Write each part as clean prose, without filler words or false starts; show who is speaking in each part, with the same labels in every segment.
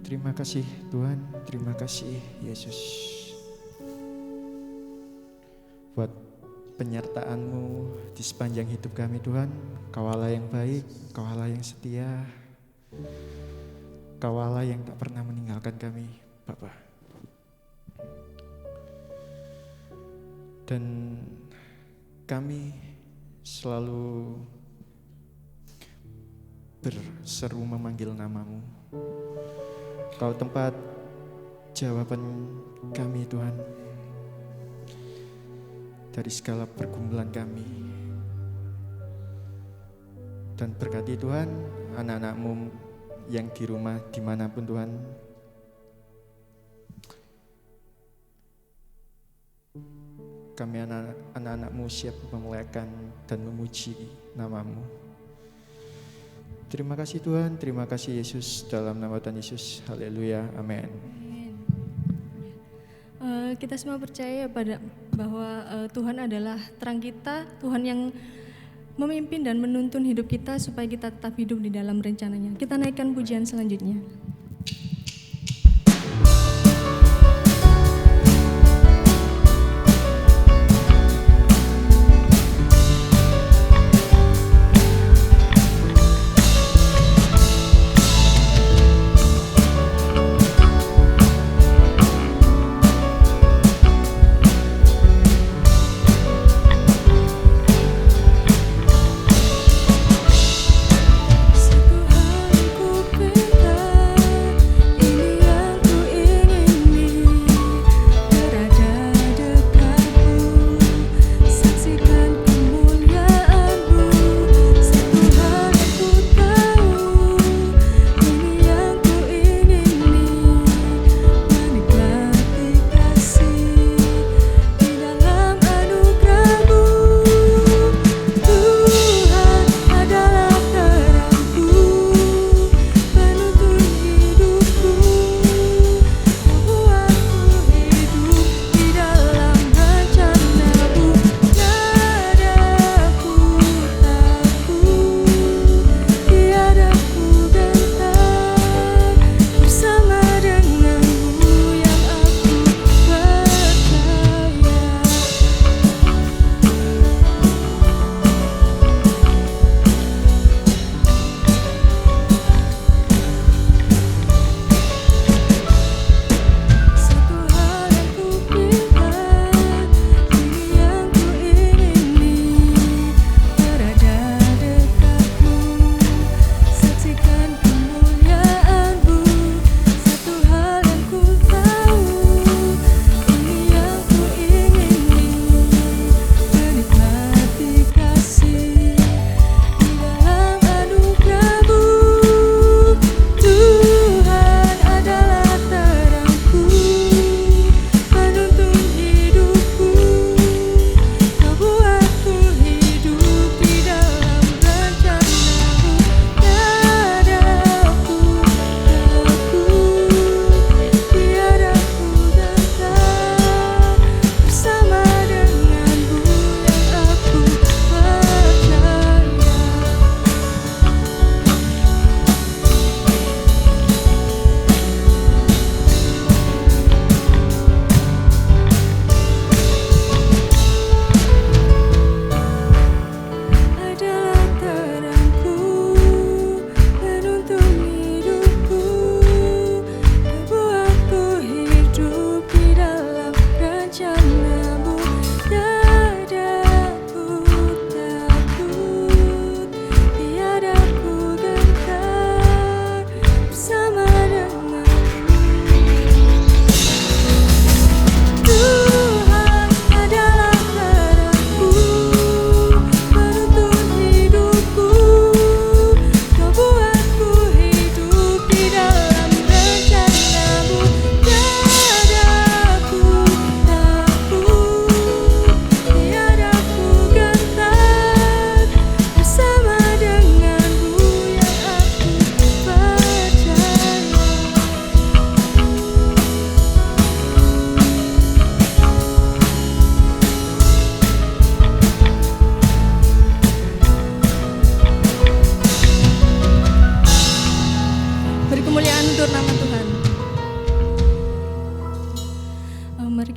Speaker 1: Terima kasih Tuhan, terima kasih Yesus buat penyertaan-Mu di sepanjang hidup kami Tuhan. Kau Allah yang baik, Kau Allah yang setia, Kau Allah yang tak pernah meninggalkan kami Bapa. Dan kami selalu berseru memanggil nama-Mu. Kau tempat jawaban kami Tuhan dari segala pergumulan kami. Dan berkati Tuhan anak-anak-Mu yang di rumah dimanapun Tuhan. Kami anak-anak-Mu siap memuliakan dan memuji nama-Mu. Terima kasih Tuhan, terima kasih Yesus, dalam nama Tuhan Yesus, haleluya, amin.
Speaker 2: Kita semua percaya bahwa Tuhan adalah terang kita, Tuhan yang memimpin dan menuntun hidup kita supaya kita tetap hidup di dalam rencananya. Kita naikkan pujian selanjutnya.
Speaker 3: Satu hal ku pinta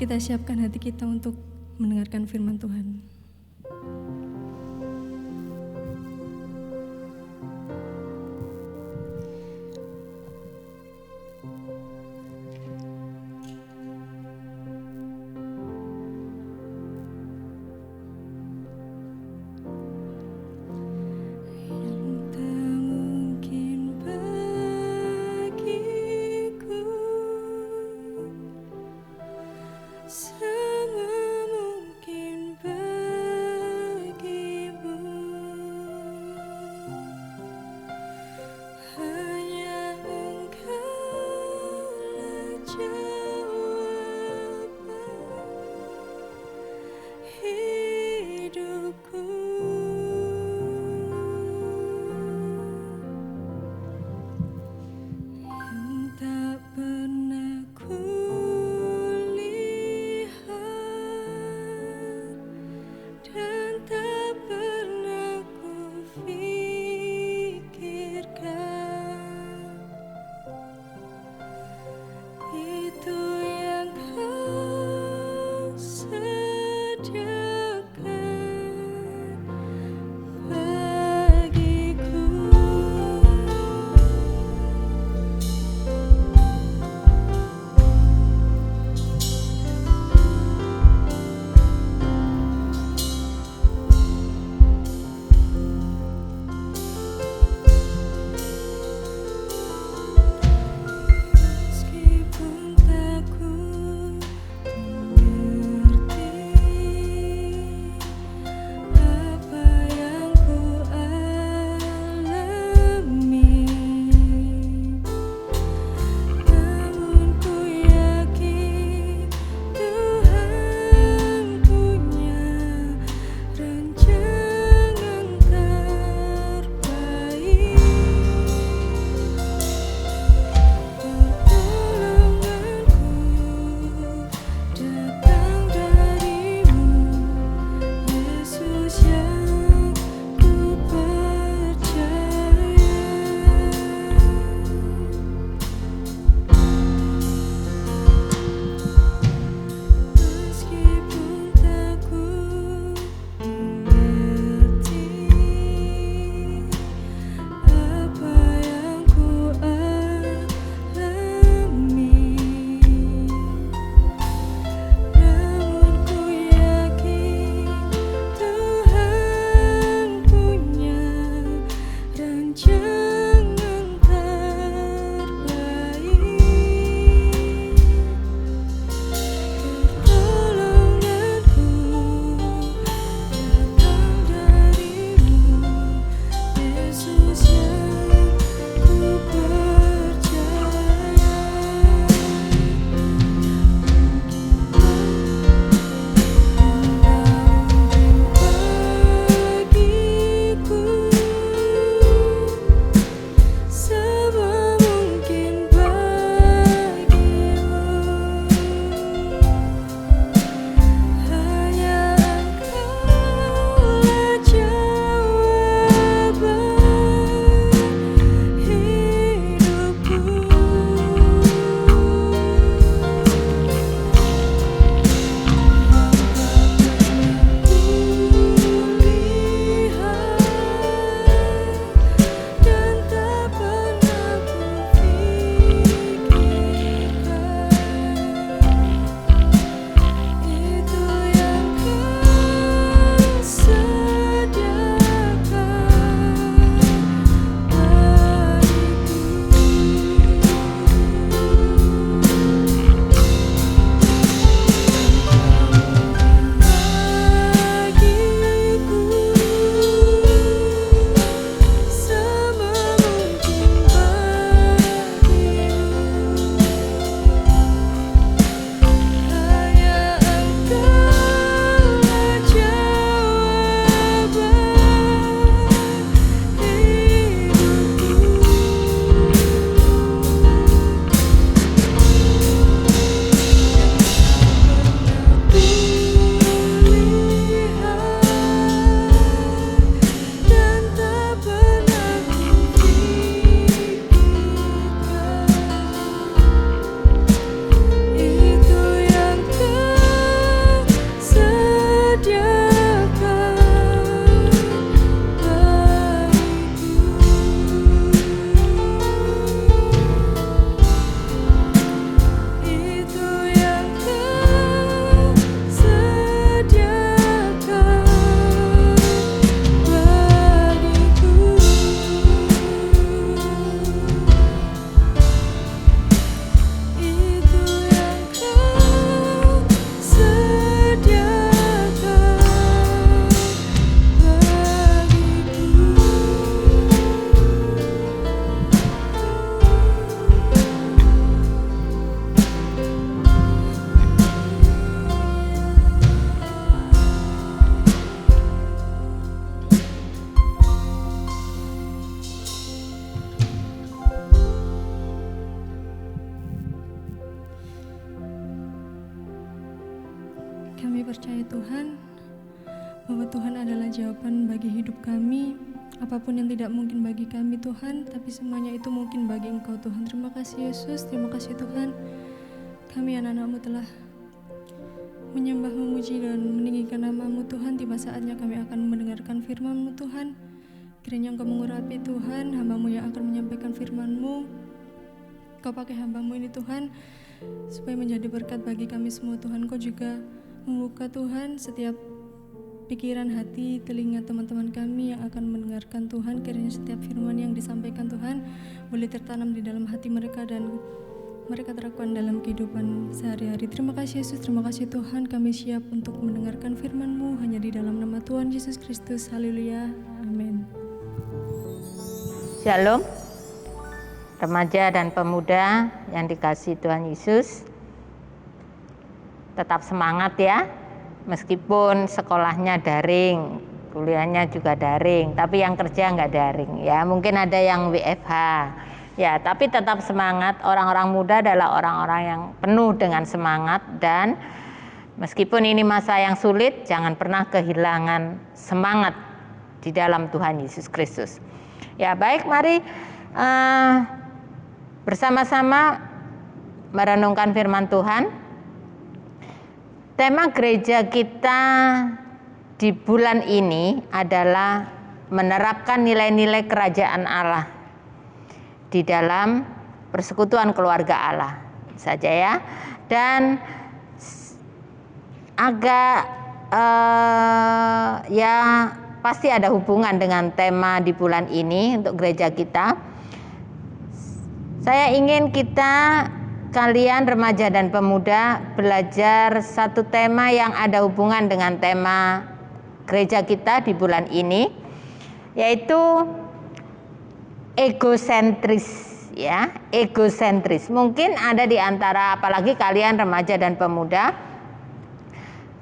Speaker 2: kita siapkan hati kita untuk mendengarkan firman Tuhan. percaya Tuhan, bahwa Tuhan adalah jawaban bagi hidup kami. Apapun yang tidak mungkin bagi kami Tuhan, tapi semuanya itu mungkin bagi Engkau Tuhan. Terima kasih Yesus, terima kasih Tuhan. Kami anak-anak-Mu telah menyembah, memuji dan meninggikan nama-Mu Tuhan. Tiba saatnya kami akan mendengarkan firman-Mu Tuhan. Kiranya Engkau mengurapi Tuhan, hamba-Mu yang akan menyampaikan firman-Mu. Kau pakai hamba-Mu ini Tuhan, supaya menjadi berkat bagi kami semua Tuhan. Kau juga membuka Tuhan setiap pikiran, hati, telinga teman-teman kami yang akan mendengarkan Tuhan. Kiranya setiap firman yang disampaikan Tuhan boleh tertanam di dalam hati mereka dan mereka terapkan dalam kehidupan sehari-hari. Terima kasih Yesus, terima kasih Tuhan. Kami siap untuk mendengarkan firman-Mu hanya di dalam nama Tuhan Yesus Kristus. Haleluya, amin.
Speaker 3: Shalom, remaja dan pemuda yang dikasihi Tuhan Yesus. Tetap semangat ya. Meskipun sekolahnya daring, kuliahnya juga daring, tapi yang kerja nggak daring ya. Mungkin ada yang WFH ya, tapi tetap semangat. Orang-orang muda adalah orang-orang yang penuh dengan semangat, dan meskipun ini masa yang sulit, jangan pernah kehilangan semangat di dalam Tuhan Yesus Kristus. Ya baik, mari bersama-sama merenungkan firman Tuhan. Tema gereja kita di bulan ini adalah menerapkan nilai-nilai kerajaan Allah di dalam persekutuan keluarga Allah saja ya. Dan agak ya pasti ada hubungan dengan tema di bulan ini untuk gereja kita. Saya ingin kalian remaja dan pemuda belajar satu tema yang ada hubungan dengan tema gereja kita di bulan ini, yaitu egosentris ya, egosentris. Mungkin ada di antara, apalagi kalian remaja dan pemuda,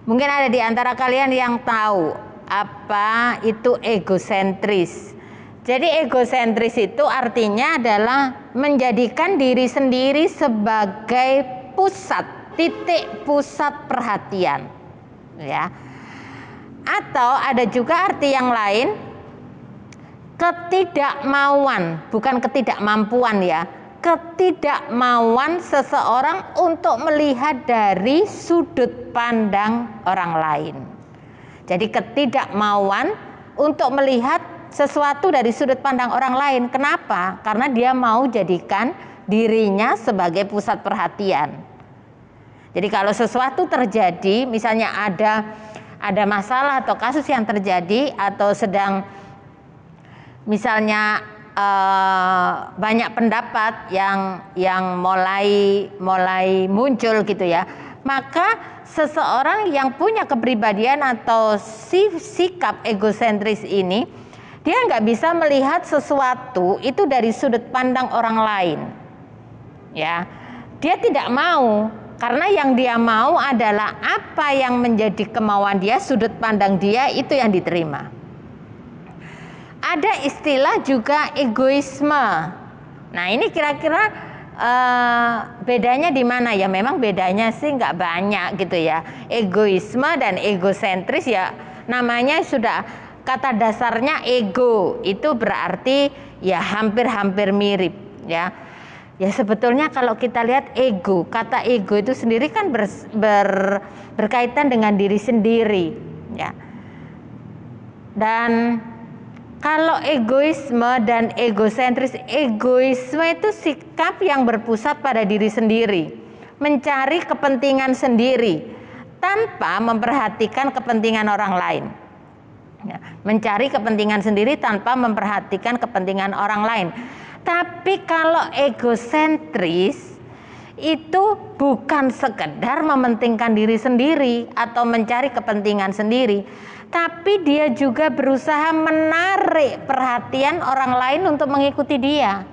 Speaker 3: mungkin ada di antara kalian yang tahu apa itu egosentris. Jadi egosentris itu artinya adalah menjadikan diri sendiri sebagai pusat, titik pusat perhatian, ya. Atau ada juga arti yang lain, ketidakmauan, bukan ketidakmampuan ya, ketidakmauan seseorang untuk melihat dari sudut pandang orang lain. Jadi ketidakmauan untuk melihat sesuatu dari sudut pandang orang lain. Kenapa? Karena dia mau jadikan dirinya sebagai pusat perhatian. Jadi kalau sesuatu terjadi, misalnya ada masalah atau kasus yang terjadi, atau sedang misalnya banyak pendapat yang mulai muncul gitu ya, maka seseorang yang punya kepribadian atau sikap egosentris ini, dia nggak bisa melihat sesuatu itu dari sudut pandang orang lain, ya. Dia tidak mau, karena yang dia mau adalah apa yang menjadi kemauan dia, sudut pandang dia itu yang diterima. Ada istilah juga egoisme. Nah ini kira-kira bedanya di mana ya? Memang bedanya sih nggak banyak gitu ya. Egoisme dan egosentris ya namanya sudah, kata dasarnya ego, itu berarti ya hampir-hampir mirip ya. Ya sebetulnya kalau kita lihat ego, kata ego itu sendiri kan berkaitan dengan diri sendiri ya. Dan kalau egoisme dan egosentris, egoisme itu sikap yang berpusat pada diri sendiri, mencari kepentingan sendiri tanpa memperhatikan kepentingan orang lain. Ya, mencari kepentingan sendiri tanpa memperhatikan kepentingan orang lain. Tapi kalau egosentris itu bukan sekedar mementingkan diri sendiri atau mencari kepentingan sendiri, tapi dia juga berusaha menarik perhatian orang lain untuk mengikuti dia.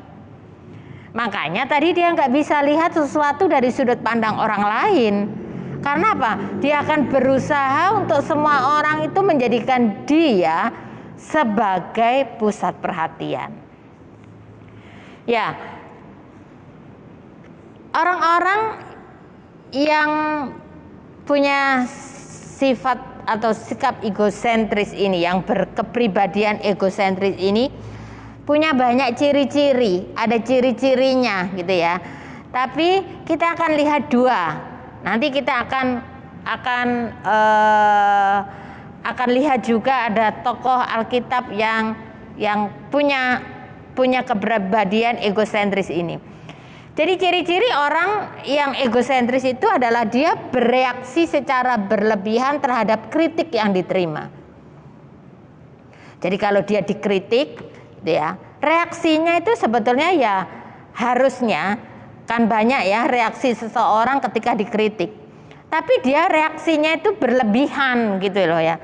Speaker 3: Makanya tadi dia nggak bisa lihat sesuatu dari sudut pandang orang lain. Karena apa? Dia akan berusaha untuk semua orang itu menjadikan dia sebagai pusat perhatian. Ya, orang-orang yang punya sifat atau sikap egosentris ini, yang berkepribadian egosentris ini punya banyak ciri-ciri, ada ciri-cirinya gitu ya. Tapi kita akan lihat dua. Nanti kita akan lihat juga ada tokoh Alkitab yang punya kepribadian egosentris ini. Jadi ciri-ciri orang yang egosentris itu adalah dia bereaksi secara berlebihan terhadap kritik yang diterima. Jadi kalau dia dikritik, ya, reaksinya itu sebetulnya ya harusnya kan banyak ya reaksi seseorang ketika dikritik. Tapi dia reaksinya itu berlebihan gitu loh ya.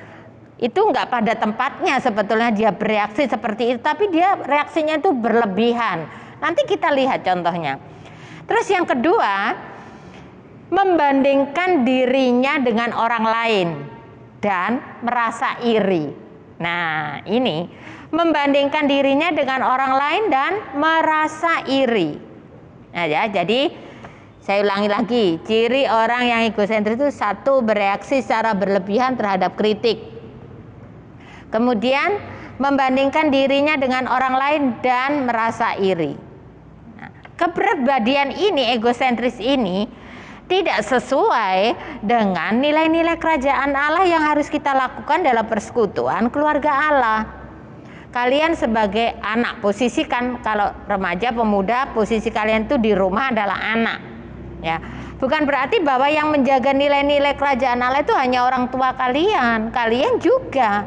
Speaker 3: Itu enggak pada tempatnya sebetulnya dia bereaksi seperti itu, tapi dia reaksinya itu berlebihan. Nanti kita lihat contohnya. Terus yang kedua, membandingkan dirinya dengan orang lain dan merasa iri. Nah, ini membandingkan dirinya dengan orang lain dan merasa iri. Nah, ya, jadi saya ulangi lagi, ciri orang yang egosentris itu satu, bereaksi secara berlebihan terhadap kritik. Kemudian membandingkan dirinya dengan orang lain dan merasa iri. Kepribadian ini, egosentris ini tidak sesuai dengan nilai-nilai kerajaan Allah yang harus kita lakukan dalam persekutuan keluarga Allah. Kalian sebagai anak, posisikan kalau remaja, pemuda, posisi kalian itu di rumah adalah anak. Ya, bukan berarti bahwa yang menjaga nilai-nilai kerajaan Allah itu hanya orang tua kalian. Kalian juga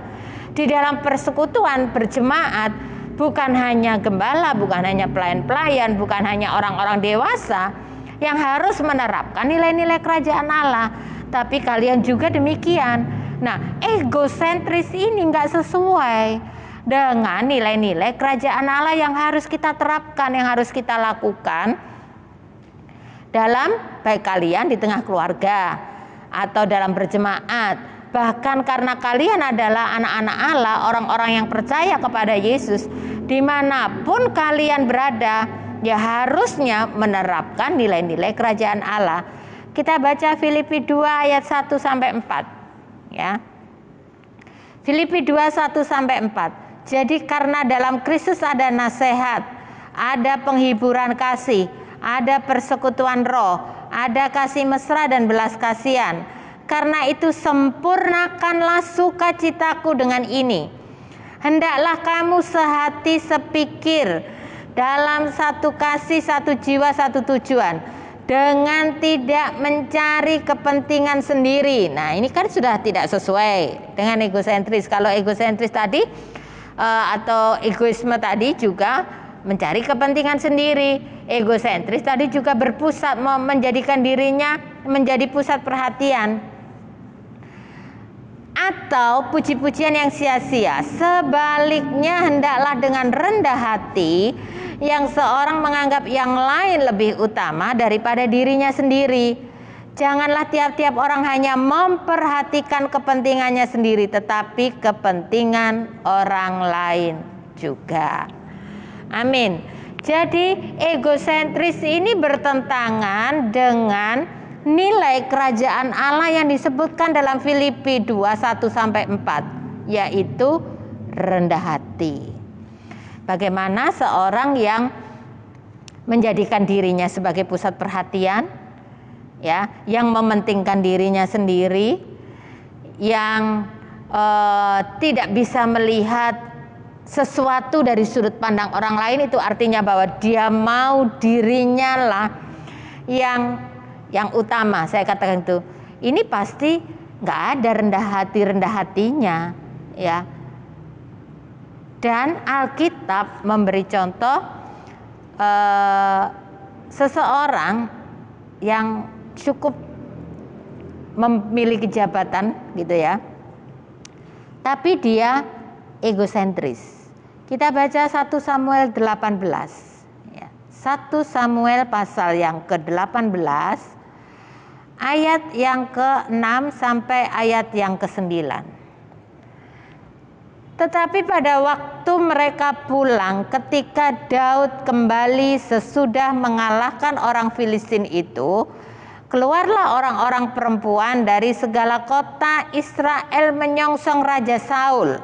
Speaker 3: di dalam persekutuan berjemaat. Bukan hanya gembala, bukan hanya pelayan-pelayan, bukan hanya orang-orang dewasa yang harus menerapkan nilai-nilai kerajaan Allah, tapi kalian juga demikian. Nah, egosentris ini nggak sesuai dengan nilai-nilai kerajaan Allah yang harus kita terapkan, yang harus kita lakukan dalam baik kalian di tengah keluarga atau dalam berjemaat. Bahkan karena kalian adalah anak-anak Allah, orang-orang yang percaya kepada Yesus, dimanapun kalian berada, ya harusnya menerapkan nilai-nilai kerajaan Allah. Kita baca Filipi 2 ayat 1 sampai 4. Ya. Filipi 2 1 sampai 4. Jadi karena dalam Kristus ada nasihat, ada penghiburan kasih, ada persekutuan roh, ada kasih mesra dan belas kasihan. Karena itu sempurnakanlah sukacitaku dengan ini. Hendaklah kamu sehati sepikir, dalam satu kasih, satu jiwa, satu tujuan, dengan tidak mencari kepentingan sendiri. Nah, ini kan sudah tidak sesuai dengan egosentris. Kalau egosentris tadi atau egoisme tadi juga mencari kepentingan sendiri. Egosentris tadi juga berpusat, menjadikan dirinya menjadi pusat perhatian. Atau puji-pujian yang sia-sia. Sebaliknya hendaklah dengan rendah hati yang seorang menganggap yang lain lebih utama daripada dirinya sendiri. Janganlah tiap-tiap orang hanya memperhatikan kepentingannya sendiri, tetapi kepentingan orang lain juga. Amin. Jadi egosentris ini bertentangan dengan nilai kerajaan Allah yang disebutkan dalam Filipi 2 1 sampai 4, yaitu rendah hati. Bagaimana seorang yang menjadikan dirinya sebagai pusat perhatian, ya, yang mementingkan dirinya sendiri, yang tidak bisa melihat sesuatu dari sudut pandang orang lain, itu artinya bahwa dia mau dirinya lah yang utama. Saya katakan itu, ini pasti nggak ada rendah hatinya, ya. Dan Alkitab memberi contoh seseorang yang cukup memiliki jabatan, gitu ya, tapi dia egosentris. Kita baca 1 Samuel 18, ya. 1 Samuel pasal yang ke-18 ayat yang ke-6 sampai ayat yang ke-9. Tetapi pada waktu mereka pulang, ketika Daud kembali sesudah mengalahkan orang Filistin itu, Keluarlah orang-orang perempuan dari segala kota Israel menyongsong Raja Saul,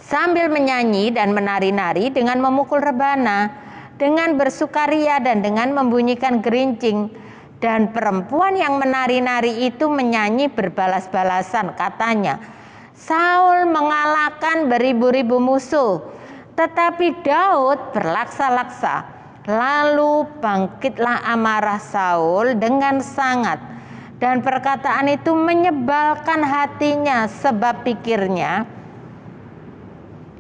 Speaker 3: sambil menyanyi dan menari-nari dengan memukul rebana, dengan bersukaria dan dengan membunyikan gerincing. Dan perempuan yang menari-nari itu menyanyi berbalas-balasan, katanya, Saul mengalahkan beribu-ribu musuh, tetapi Daud berlaksa-laksa. Lalu bangkitlah amarah Saul dengan sangat, dan perkataan itu menyebalkan hatinya, sebab pikirnya,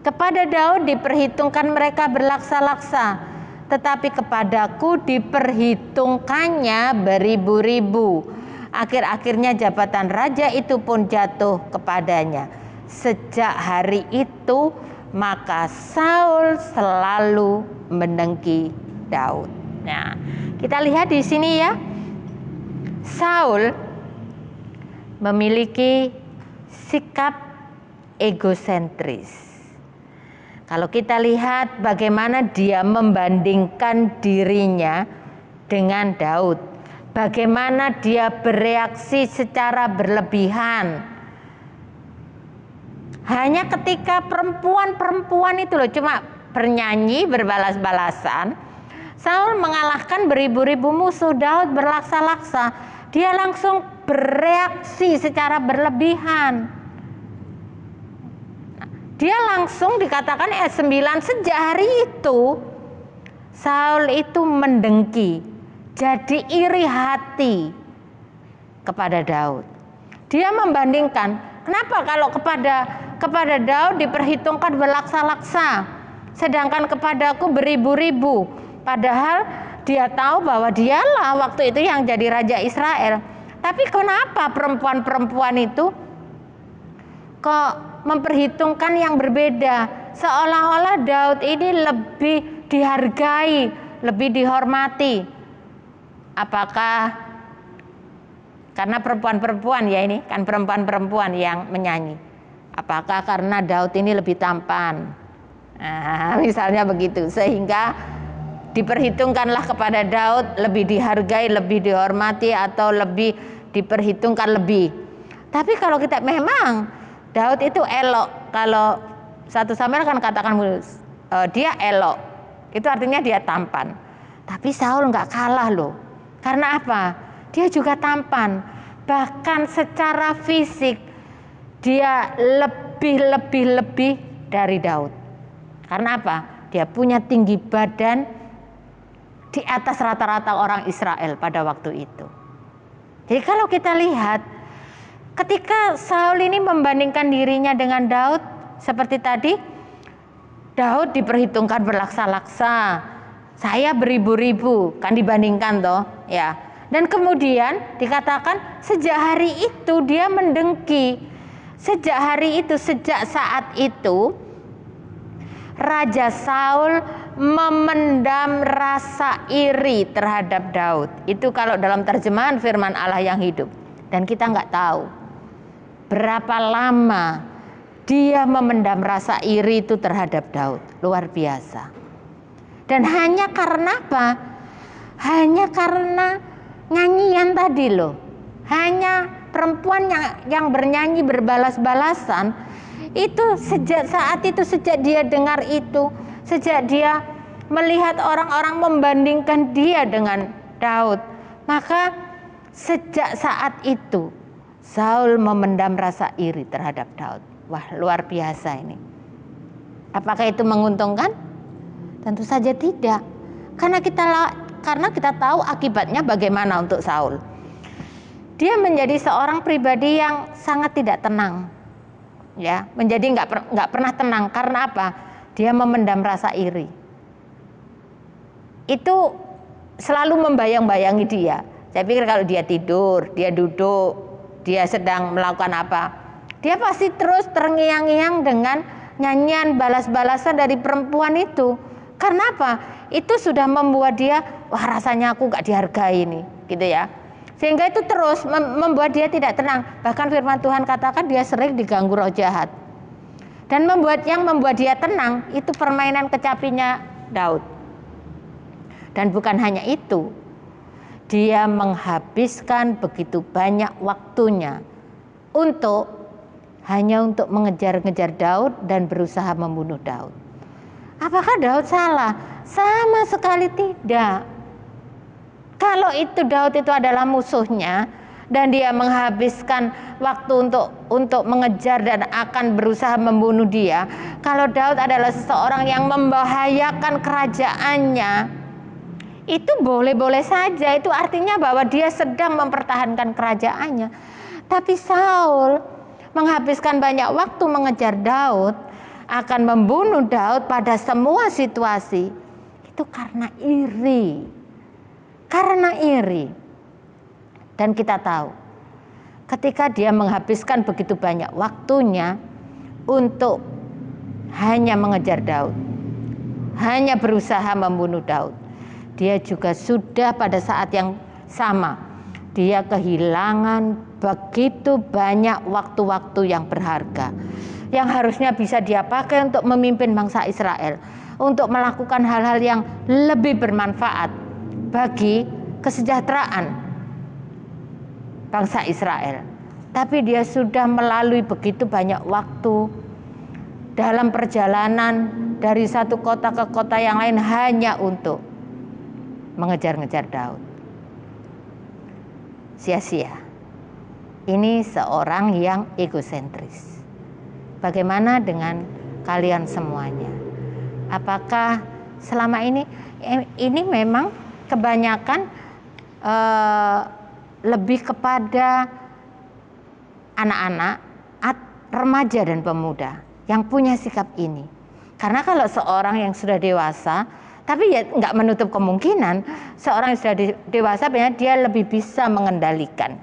Speaker 3: kepada Daud diperhitungkan mereka berlaksa-laksa, tetapi kepadaku diperhitungkannya beribu-ribu. Akhir-akhirnya jabatan raja itu pun jatuh kepadanya. Sejak hari itu maka Saul selalu mendengki Daud. Nah, kita lihat di sini ya, Saul memiliki sikap egosentris. Kalau kita lihat bagaimana dia membandingkan dirinya dengan Daud, bagaimana dia bereaksi secara berlebihan. Hanya ketika perempuan-perempuan itu loh cuma bernyanyi berbalas-balasan, Saul mengalahkan beribu-ribu musuh, Daud berlaksa-laksa, dia langsung bereaksi secara berlebihan. Dia langsung dikatakan ayat 9, sejak hari itu Saul itu mendengki, jadi iri hati kepada Daud. Dia membandingkan, kenapa kalau kepada Daud diperhitungkan berlaksa-laksa, sedangkan kepadaku beribu-ribu. Padahal dia tahu bahwa dialah waktu itu yang jadi raja Israel. Tapi kenapa perempuan-perempuan itu kok memperhitungkan yang berbeda? Seolah-olah Daud ini lebih dihargai, lebih dihormati. Apakah karena perempuan-perempuan ya, ini kan perempuan-perempuan yang menyanyi? Apakah karena Daud ini lebih tampan? Nah, misalnya begitu, sehingga diperhitungkanlah kepada Daud, lebih dihargai, lebih dihormati, atau lebih diperhitungkan lebih. Tapi kalau kita memang Daud itu elok, kalau 1 Samuel kan katakan dia elok, itu artinya dia tampan. Tapi Saul nggak kalah loh. Karena apa? Dia juga tampan. Bahkan secara fisik dia lebih dari Daud. Karena apa? Dia punya tinggi badan di atas rata-rata orang Israel pada waktu itu. Jadi kalau kita lihat, ketika Saul ini membandingkan dirinya dengan Daud, seperti tadi, Daud diperhitungkan berlaksa-laksa, saya beribu-ribu, kan dibandingkan toh, ya. Dan kemudian dikatakan sejak hari itu dia mendengki. Sejak hari itu, sejak saat itu, Raja Saul memendam rasa iri terhadap Daud. Itu kalau dalam terjemahan firman Allah yang hidup. Dan kita nggak tahu berapa lama dia memendam rasa iri itu terhadap Daud. Luar biasa. Dan hanya karena apa? Hanya karena nyanyian tadi loh. Hanya perempuan yang bernyanyi berbalas-balasan. Itu sejak saat itu, sejak dia dengar itu, sejak dia melihat orang-orang membandingkan dia dengan Daud, maka sejak saat itu Saul memendam rasa iri terhadap Daud. Wah, luar biasa ini. Apakah itu menguntungkan? Tentu saja tidak. Karena kita tahu akibatnya bagaimana untuk Saul. Dia menjadi seorang pribadi yang sangat tidak tenang. Ya, menjadi nggak pernah tenang. Karena apa? Dia memendam rasa iri. Itu selalu membayang-bayangi dia. Saya pikir kalau dia tidur, dia duduk, dia sedang melakukan apa, dia pasti terus terngiang-ngiang dengan nyanyian balas-balasan dari perempuan itu. Karena apa? Itu sudah membuat dia, wah rasanya aku nggak dihargai ini, gitu ya. Sehingga itu terus membuat dia tidak tenang. Bahkan firman Tuhan katakan dia sering diganggu roh jahat. Dan yang membuat dia tenang itu permainan kecapinya Daud. Dan bukan hanya itu, dia menghabiskan begitu banyak waktunya hanya untuk mengejar-ngejar Daud dan berusaha membunuh Daud. Apakah Daud salah? Sama sekali tidak. Kalau itu Daud itu adalah musuhnya dan dia menghabiskan waktu untuk mengejar dan akan berusaha membunuh dia. Kalau Daud adalah seseorang yang membahayakan kerajaannya, itu boleh-boleh saja. Itu artinya bahwa dia sedang mempertahankan kerajaannya. Tapi Saul menghabiskan banyak waktu mengejar Daud, akan membunuh Daud pada semua situasi. Itu karena iri. Karena iri. Dan kita tahu, ketika dia menghabiskan begitu banyak waktunya untuk hanya mengejar Daud, hanya berusaha membunuh Daud, dia juga sudah pada saat yang sama, dia kehilangan begitu banyak waktu-waktu yang berharga, yang harusnya bisa dia pakai untuk memimpin bangsa Israel, untuk melakukan hal-hal yang lebih bermanfaat bagi kesejahteraan bangsa Israel. Tapi dia sudah melalui begitu banyak waktu dalam perjalanan dari satu kota ke kota yang lain hanya untuk mengejar-ngejar Daud. Sia-sia. Ini seorang yang egosentris. Bagaimana dengan kalian semuanya? Apakah selama ini memang kebanyakan lebih kepada anak-anak, remaja dan pemuda yang punya sikap ini? Karena kalau seorang yang sudah dewasa, tapi ya nggak menutup kemungkinan seorang yang sudah dewasa dia lebih bisa mengendalikan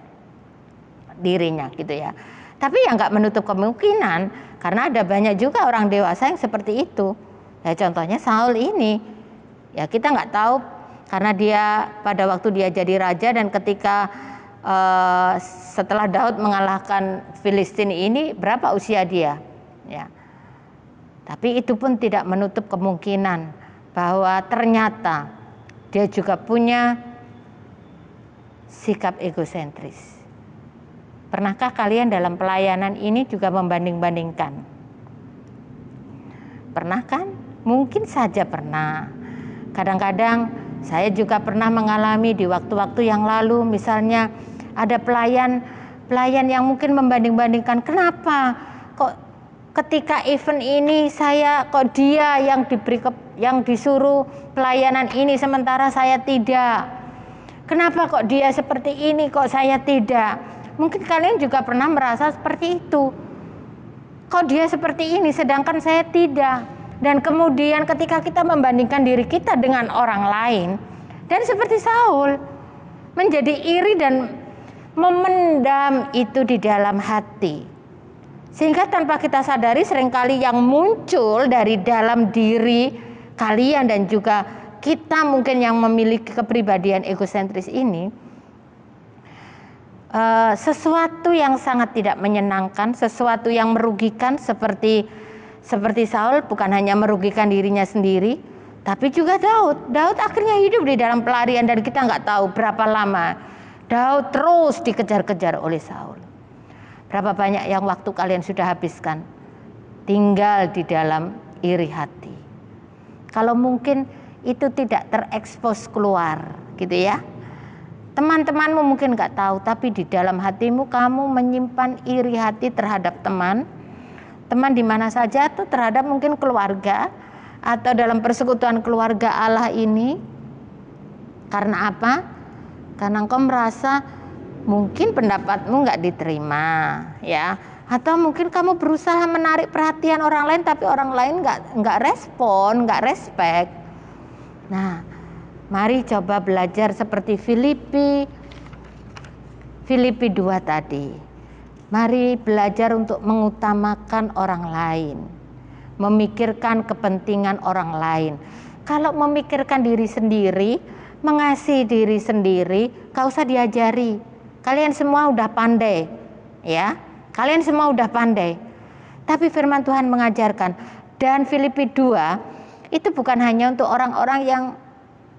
Speaker 3: dirinya gitu ya. Tapi ya nggak menutup kemungkinan karena ada banyak juga orang dewasa yang seperti itu. Ya contohnya Saul ini, ya kita nggak tahu karena dia pada waktu dia jadi raja dan ketika setelah Daud mengalahkan Filistin ini berapa usia dia, ya. Tapi itu pun tidak menutup kemungkinan bahwa ternyata dia juga punya sikap egosentris. Pernahkah kalian dalam pelayanan ini juga membanding-bandingkan? Pernah kan? Mungkin saja pernah. Kadang-kadang saya juga pernah mengalami di waktu-waktu yang lalu, misalnya ada pelayan yang mungkin membanding-bandingkan, kenapa kok ketika event ini dia yang disuruh pelayanan ini sementara saya tidak. Kenapa kok dia seperti ini kok saya tidak? Mungkin kalian juga pernah merasa seperti itu. Kok dia seperti ini sedangkan saya tidak? Dan kemudian ketika kita membandingkan diri kita dengan orang lain, dan seperti Saul menjadi iri dan memendam itu di dalam hati, sehingga tanpa kita sadari seringkali yang muncul dari dalam diri kalian dan juga kita mungkin yang memiliki kepribadian egosentris ini, sesuatu yang sangat tidak menyenangkan, sesuatu yang merugikan seperti Saul, bukan hanya merugikan dirinya sendiri, tapi juga Daud. Daud akhirnya hidup di dalam pelarian dan kita nggak tahu berapa lama Daud terus dikejar-kejar oleh Saul. Berapa banyak yang waktu kalian sudah habiskan tinggal di dalam iri hati. Kalau mungkin itu tidak terekspos keluar gitu ya. Teman-temanmu mungkin nggak tahu, tapi di dalam hatimu kamu menyimpan iri hati terhadap teman di mana saja, tuh terhadap mungkin keluarga atau dalam persekutuan keluarga Allah ini. Karena apa? Karena engkau merasa mungkin pendapatmu nggak diterima, ya, atau mungkin kamu berusaha menarik perhatian orang lain, tapi orang lain nggak respon, nggak respect. Nah, mari coba belajar seperti Filipi 2 tadi. Mari belajar untuk mengutamakan orang lain, memikirkan kepentingan orang lain. Kalau memikirkan diri sendiri, mengasihi diri sendiri, gak usah diajari. Kalian semua udah pandai, ya. Kalian semua udah pandai. Tapi firman Tuhan mengajarkan, dan Filipi 2 itu bukan hanya untuk orang-orang yang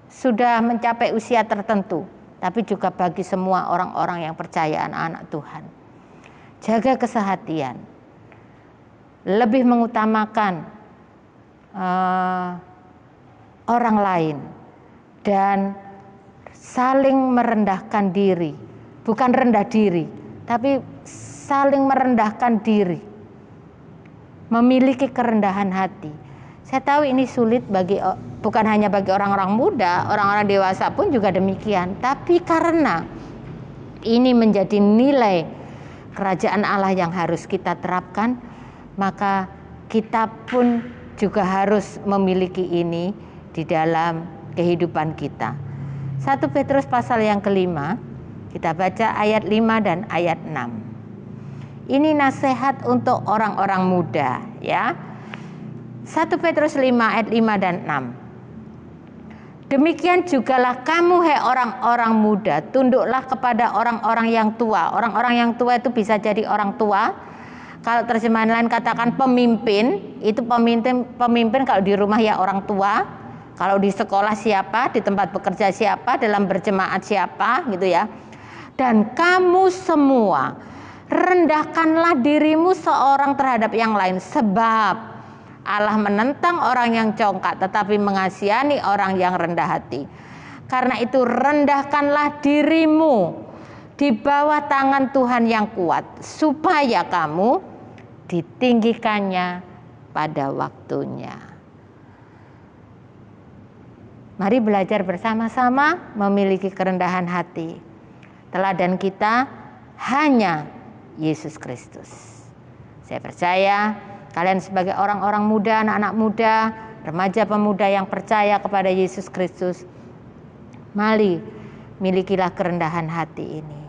Speaker 3: sudah mencapai usia tertentu, tapi juga bagi semua orang-orang yang percaya, anak-anak Tuhan. Jaga kesehatan, lebih mengutamakan orang lain, dan saling merendahkan diri. Bukan rendah diri, tapi saling merendahkan diri. Memiliki kerendahan hati. Saya tahu ini sulit bukan hanya bagi orang-orang muda, orang-orang dewasa pun juga demikian. Tapi karena ini menjadi nilai kerajaan Allah yang harus kita terapkan, maka kita pun juga harus memiliki ini di dalam kehidupan kita. 1 Petrus pasal yang kelima, kita baca ayat 5 dan ayat 6. Ini nasihat untuk orang-orang muda, ya. 1 Petrus 5 ayat 5 dan 6. Demikian jugalah kamu, hai orang-orang muda, tunduklah kepada orang-orang yang tua. Orang-orang yang tua itu bisa jadi orang tua. Kalau terjemahan lain katakan pemimpin, itu pemimpin kalau di rumah ya orang tua. Kalau di sekolah siapa, di tempat bekerja siapa, dalam berjemaat siapa, gitu ya. Dan kamu semua rendahkanlah dirimu seorang terhadap yang lain, sebab Allah menentang orang yang congkak tetapi mengasihani orang yang rendah hati. Karena itu rendahkanlah dirimu di bawah tangan Tuhan yang kuat, supaya kamu ditinggikannya pada waktunya. Mari belajar bersama-sama memiliki kerendahan hati. Teladan kita hanya Yesus Kristus. Saya percaya kalian sebagai orang-orang muda, anak-anak muda, remaja pemuda yang percaya kepada Yesus Kristus, mari milikilah kerendahan hati ini.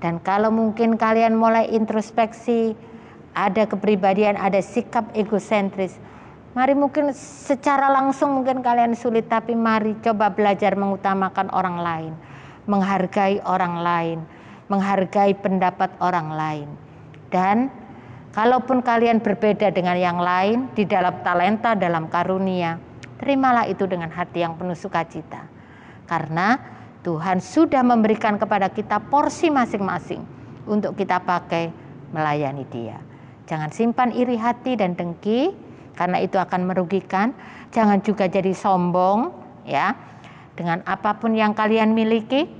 Speaker 3: Dan kalau mungkin kalian mulai introspeksi, ada kepribadian, ada sikap egosentris, mari mungkin secara langsung mungkin kalian sulit, tapi mari coba belajar mengutamakan orang lain, menghargai orang lain, menghargai pendapat orang lain. Dan kalaupun kalian berbeda dengan yang lain di dalam talenta, dalam karunia, terimalah itu dengan hati yang penuh sukacita. Karena Tuhan sudah memberikan kepada kita porsi masing-masing untuk kita pakai melayani Dia. Jangan simpan iri hati dan dengki, karena itu akan merugikan. Jangan juga jadi sombong, ya. Dengan apapun yang kalian miliki,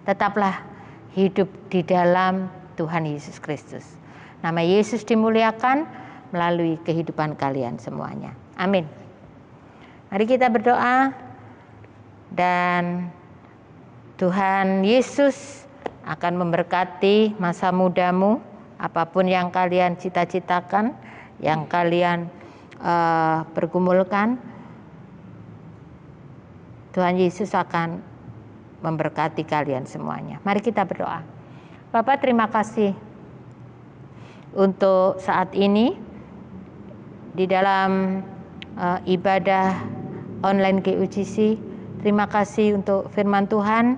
Speaker 3: tetaplah hidup di dalam Tuhan Yesus Kristus. Nama Yesus dimuliakan melalui kehidupan kalian semuanya. Amin. Mari kita berdoa, dan Tuhan Yesus akan memberkati masa mudamu, apapun yang kalian cita-citakan, yang kalian pergumulkan. Tuhan Yesus akan memberkati kalian semuanya. Mari kita berdoa. Bapak, terima kasih untuk saat ini di dalam ibadah online GUCC. Terima kasih untuk firman Tuhan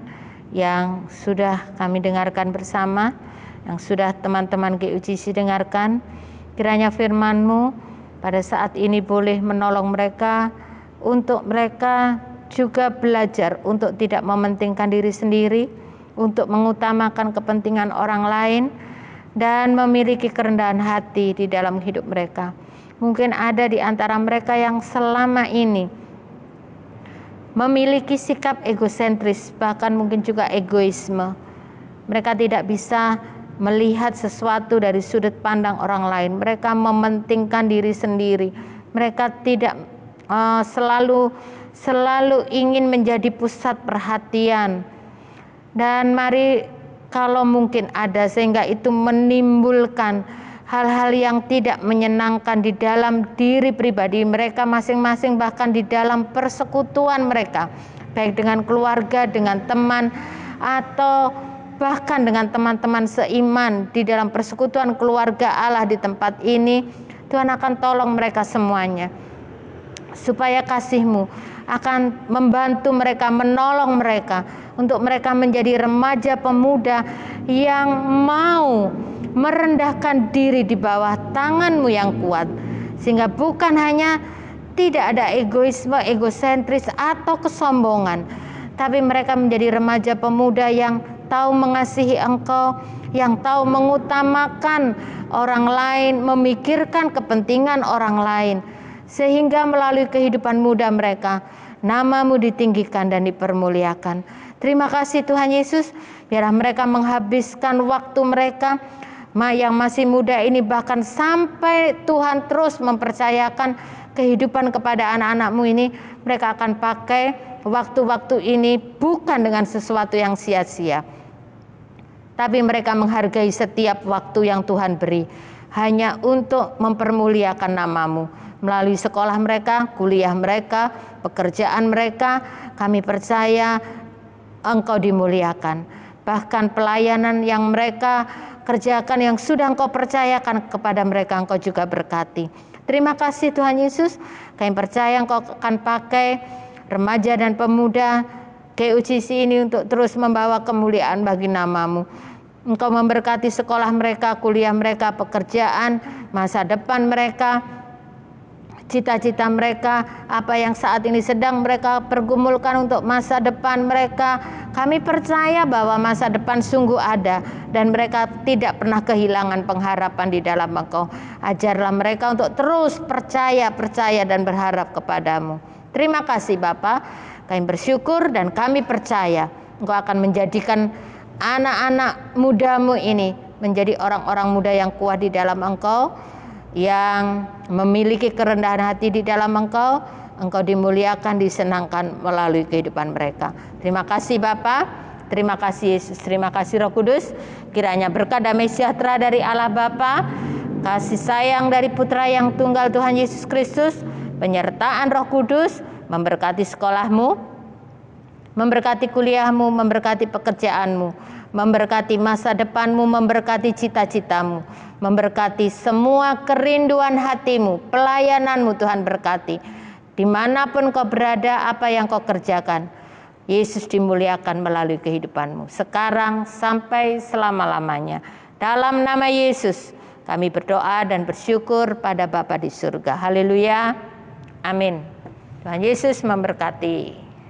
Speaker 3: yang sudah kami dengarkan bersama, yang sudah teman-teman GUCC dengarkan. Kiranya firman-Mu pada saat ini boleh menolong mereka, untuk mereka juga belajar untuk tidak mementingkan diri sendiri, untuk mengutamakan kepentingan orang lain, dan memiliki kerendahan hati di dalam hidup mereka. Mungkin ada di antara mereka yang selama ini memiliki sikap egosentris, bahkan mungkin juga egoisme. Mereka tidak bisa melihat sesuatu dari sudut pandang orang lain. Mereka mementingkan diri sendiri. Mereka tidak selalu ingin menjadi pusat perhatian. Dan mari, kalau mungkin ada, sehingga itu menimbulkan hal-hal yang tidak menyenangkan di dalam diri pribadi mereka masing-masing, bahkan di dalam persekutuan mereka, baik dengan keluarga, dengan teman, atau bahkan dengan teman-teman seiman di dalam persekutuan keluarga Allah di tempat ini. Tuhan akan tolong mereka semuanya, supaya kasih-Mu akan membantu mereka, menolong mereka, untuk mereka menjadi remaja pemuda yang mau merendahkan diri di bawah tangan-Mu yang kuat, sehingga bukan hanya tidak ada egoisme, egosentris atau kesombongan, tapi mereka menjadi remaja pemuda yang tahu mengasihi Engkau, yang tahu mengutamakan orang lain, memikirkan kepentingan orang lain, sehingga melalui kehidupan muda mereka, nama-Mu ditinggikan dan dipermuliakan. Terima kasih Tuhan Yesus, biarlah mereka menghabiskan waktu mereka yang masih muda ini, bahkan sampai Tuhan terus mempercayakan kehidupan kepada anak-anak-Mu ini, mereka akan pakai waktu-waktu ini bukan dengan sesuatu yang sia-sia, tapi mereka menghargai setiap waktu yang Tuhan beri hanya untuk mempermuliakan nama-Mu. Melalui sekolah mereka, kuliah mereka, pekerjaan mereka, kami percaya Engkau dimuliakan. Bahkan pelayanan yang mereka kerjakan, yang sudah Engkau percayakan kepada mereka, Engkau juga berkati. Terima kasih Tuhan Yesus, kami percaya Engkau akan pakai remaja dan pemuda GUCC ini untuk terus membawa kemuliaan bagi nama-Mu. Engkau memberkati sekolah mereka, kuliah mereka, pekerjaan, masa depan mereka, cita-cita mereka, apa yang saat ini sedang mereka pergumulkan untuk masa depan mereka. Kami percaya bahwa masa depan sungguh ada dan mereka tidak pernah kehilangan pengharapan di dalam Engkau. Ajarlah mereka untuk terus percaya dan berharap kepadamu. Terima kasih Bapa, kami bersyukur dan kami percaya Engkau akan menjadikan anak-anak muda-Mu ini menjadi orang-orang muda yang kuat di dalam Engkau, yang memiliki kerendahan hati di dalam Engkau. Engkau dimuliakan, disenangkan melalui kehidupan mereka. Terima kasih Bapa, terima kasih Yesus, terima kasih Roh Kudus. Kiranya berkat damai sejahtera dari Allah Bapa, kasih sayang dari Putra yang tunggal Tuhan Yesus Kristus, penyertaan Roh Kudus memberkati sekolahmu, memberkati kuliahmu, memberkati pekerjaanmu, memberkati masa depanmu, memberkati cita-citamu, memberkati semua kerinduan hatimu, pelayananmu. Tuhan berkati dimanapun kau berada, apa yang kau kerjakan, Yesus dimuliakan melalui kehidupanmu sekarang sampai selama-lamanya. Dalam nama Yesus kami berdoa dan bersyukur pada Bapa di surga. Haleluya. Amin. Tuhan Yesus memberkati.